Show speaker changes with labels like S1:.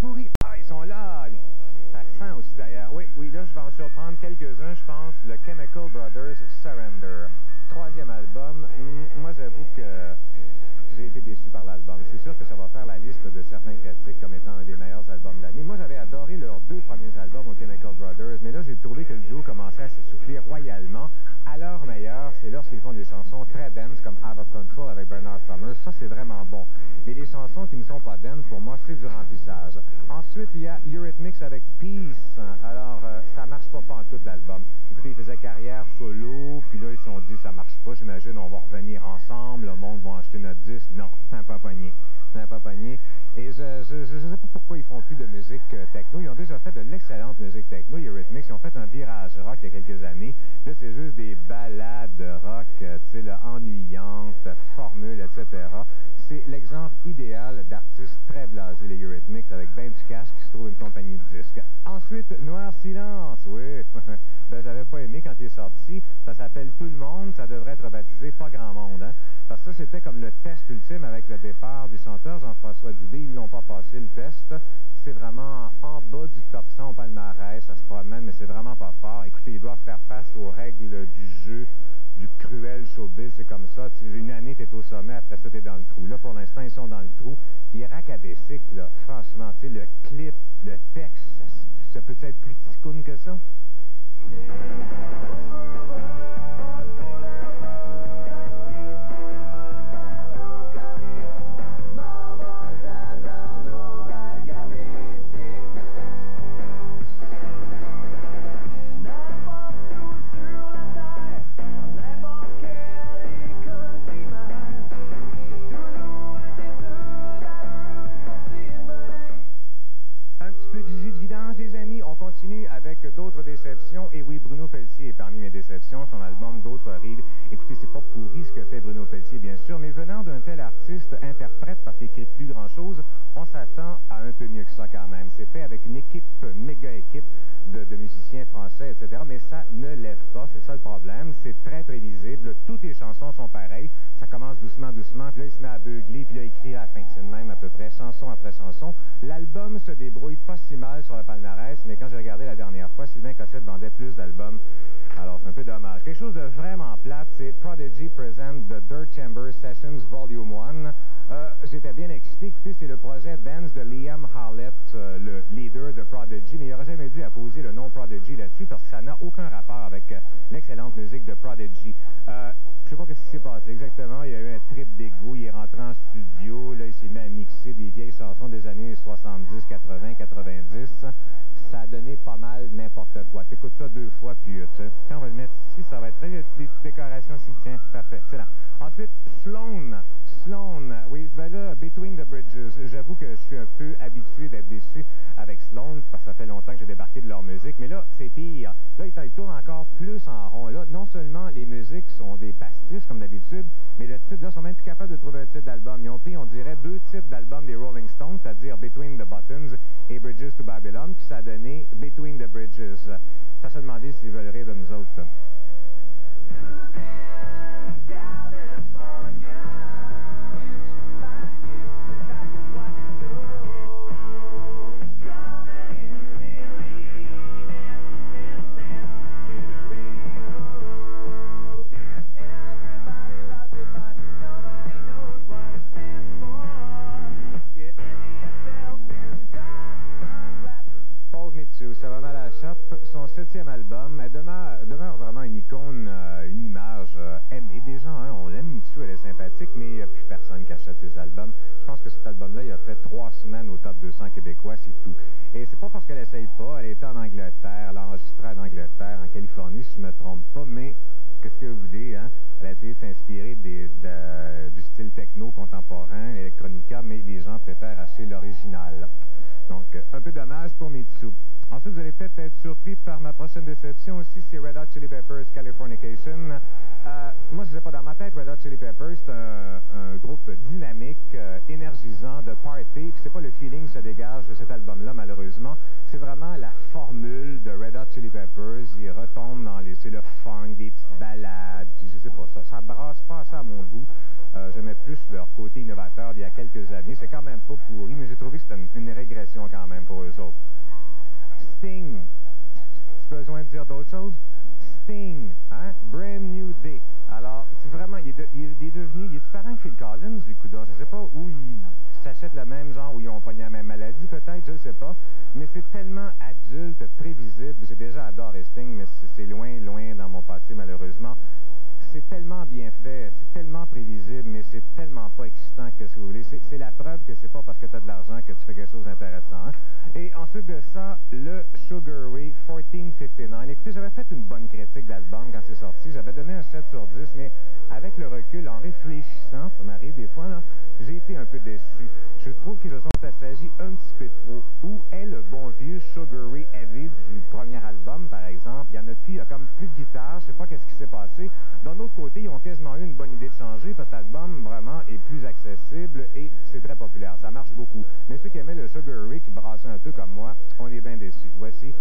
S1: pourri. Ah, ils sont là. Ça sent aussi d'ailleurs. Oui, oui, là, je vais en surprendre quelques-uns, je pense. Le Chemical Brothers Surrender. 3e album. Moi, j'avoue que j'ai été déçu par l'album. Je suis sûr que ça va faire la liste de certains critiques comme étant un des meilleurs albums de l'année. Moi, j'avais adoré leurs 2 premiers albums aux Chemical Brothers, mais là, j'ai trouvé que le duo commençait à s'essouffler royalement. À leur meilleur, c'est lorsqu'ils font des chansons très dance comme Out of Control avec Bernard Summers. Ça, c'est vraiment bon. Mais les chansons qui ne sont pas dance, pour moi, c'est du remplissage. Ensuite, il y a Eurythmics avec Peace. Alors, ça marche pas en tout l'album. Écoutez, ils faisaient carrière solo, puis là, ils se sont dit, ça marche pas. J'imagine, on va revenir ensemble, le monde va acheter notre disque. Non, c'est pas pogné. C'est pas pogné. Et je sais pas pourquoi ils font plus de musique techno. Ils ont déjà fait de l'excellente musique techno. Eurythmics, ils ont fait un virage rock il y a quelques années. Là, c'est juste des ballades rock, tu sais, ennuyantes, formules, etc. C'est l'exemple idéal d'artistes très blasés, les Eurythmics, avec ben du cash qui se trouve une compagnie de disques. Ensuite, Noir Silence, oui. Ben, j'avais pas aimé quand il est sorti. Ça s'appelle Tout le monde. Ça devrait être baptisé Pas grand monde, hein? Parce que ça, c'était comme le test ultime avec le départ du chanteur Jean-François Dubé. Ils n'ont pas passé le test. C'est vraiment en bas du top 100 au palmarès. Ça se promène, mais c'est vraiment pas fort. Écoutez, ils doivent faire face aux règles du jeu, du cruel showbiz. C'est comme ça. Une année, t'es au sommet, après ça, t'es dans le trou. Là, pour l'instant, ils sont dans le trou. Puis Racabessic, là, franchement, tu sais, le clip, le texte, ça peut être plus ticoune que ça? Avec d'autres déceptions. Et oui, Bruno Pelletier est parmi mes déceptions. Son album D'autres rides. Écoutez, c'est pas pourri ce que fait Bruno Pelletier, bien sûr, mais venant d'un tel artiste interprète, parce qu'il écrit plus grand-chose, on s'attend à un peu mieux que ça quand même. C'est fait avec une équipe, méga équipe de musiciens français, etc. Mais ça ne lève pas, c'est ça le problème. C'est très prévisible. Toutes les chansons sont pareilles. Ça commence doucement, doucement, puis là, il se met à beugler, puis là, il crie à la fin. C'est le même à peu près, chanson après chanson. L'album se débrouille pas si mal sur le palmarès, mais quand j'ai regardé la dernière fois, Sylvain Cossette vendait plus d'albums. Alors, c'est un peu dommage. Quelque chose de vraiment plate, c'est Prodigy Present The Dirt Chamber Sessions Volume 1. J'étais bien excité. Écoutez, c'est le projet Dance de Liam Howlett, le leader de Prodigy, mais il n'aurait jamais dû apposer le nom Prodigy là-dessus parce que ça n'a aucun rapport avec l'excellente musique de Prodigy. Je sais pas ce qui s'est passé exactement. Il y a eu un trip d'égo. Il est rentré en studio. Là, il s'est mis à mixer des vieilles chansons des années 70, 80, 90. Ça a donné pas mal n'importe quoi. T'écoutes ça 2 fois, puis tu sais, on va le mettre ici. Ça va être des petites décorations ici. Tiens, parfait, excellent. Ensuite, Sloan, oui, ben là, Between the Bridges. J'avoue que je suis un peu habitué d'être déçu avec Sloan, parce que ça fait longtemps que j'ai débarqué de leur musique, mais là, c'est pire. Là, ils tournent encore plus en rond. Là, non seulement les musiques sont des pastiches, comme d'habitude, mais le titre, là, ils sont même plus capables de trouver un titre d'album. Ils ont pris, on dirait, 2 titres d'album des Rolling Stones, c'est-à-dire Between the Buttons et Bridges to Babylon, puis ça a donné Between the Bridges. Ça se demandait s'ils veulent rire de nous autres. Ça va mal à la chope. Son 7e album, elle demeure vraiment une icône, une image aimée des gens. Hein. On l'aime, Mitsu, elle est sympathique, mais il n'y a plus personne qui achète ses albums. Je pense que cet album-là, il a fait 3 semaines au top 200 québécois, c'est tout. Et c'est pas parce qu'elle essaye pas. Elle était en Angleterre, elle a enregistré en Angleterre, en Californie, si je me trompe pas, mais qu'est-ce que vous voulez, hein? Elle a essayé de s'inspirer du style techno contemporain, electronica, mais les gens préfèrent acheter l'original. Donc, un peu dommage pour Mitsu. Ensuite, vous allez peut-être être surpris par ma prochaine déception aussi, c'est Red Hot Chili Peppers, Californication. Moi, je ne sais pas, dans ma tête, Red Hot Chili Peppers, c'est un groupe dynamique, énergisant, de party, puis c'est pas le feeling qui se dégage de cet album-là, malheureusement. C'est vraiment la formule de Red Hot Chili Peppers. Ils retombent dans le funk, des petites ballades, puis je sais pas, ça brasse pas ça à mon goût. J'aimais plus leur côté innovateur d'il y a quelques années. C'est quand même pas pourri, mais j'ai trouvé que c'était une régression quand même pour eux autres. Sting. Tu as besoin de dire d'autres choses? Sting, hein? Brand New Day. Alors, c'est vraiment, il est devenu, il est-tu parent que Phil Collins, du coup d'or? Je sais pas où ils s'achètent le même genre, où ils ont pogné la même maladie, peut-être, je sais pas. Mais c'est tellement adulte, prévisible. J'ai déjà adoré Sting, mais c'est loin, loin dans mon passé, malheureusement. C'est tellement bien fait, c'est tellement prévisible, mais c'est tellement pas excitant que ce que vous voulez. C'est la preuve que c'est pas parce que tu as de l'argent que tu fais quelque chose d'intéressant. Hein? Et ensuite de ça, le Sugar Ray 1459. Écoutez, j'avais fait une bonne critique de l'album quand c'est sorti. J'avais donné un 7 sur 10, mais avec le recul, en réfléchissant, ça m'arrive des fois, là, j'ai été un peu déçu. Je trouve qu'ils se sont assagis un petit peu trop. Où est le bon vieux Sugar Ray Heavy du premier album, par exemple? Il y en a plus, il y a comme plus de guitare, je sais pas qu'est-ce qui s'est passé. D'un autre côté, ils ont quasiment eu une bonne idée de changer parce que l'album, vraiment, est plus accessible et c'est très populaire. Ça marche beaucoup. Mais ceux qui aimaient le Sugar Ray, qui brassaient un peu comme moi, on est bien déçus. Voici...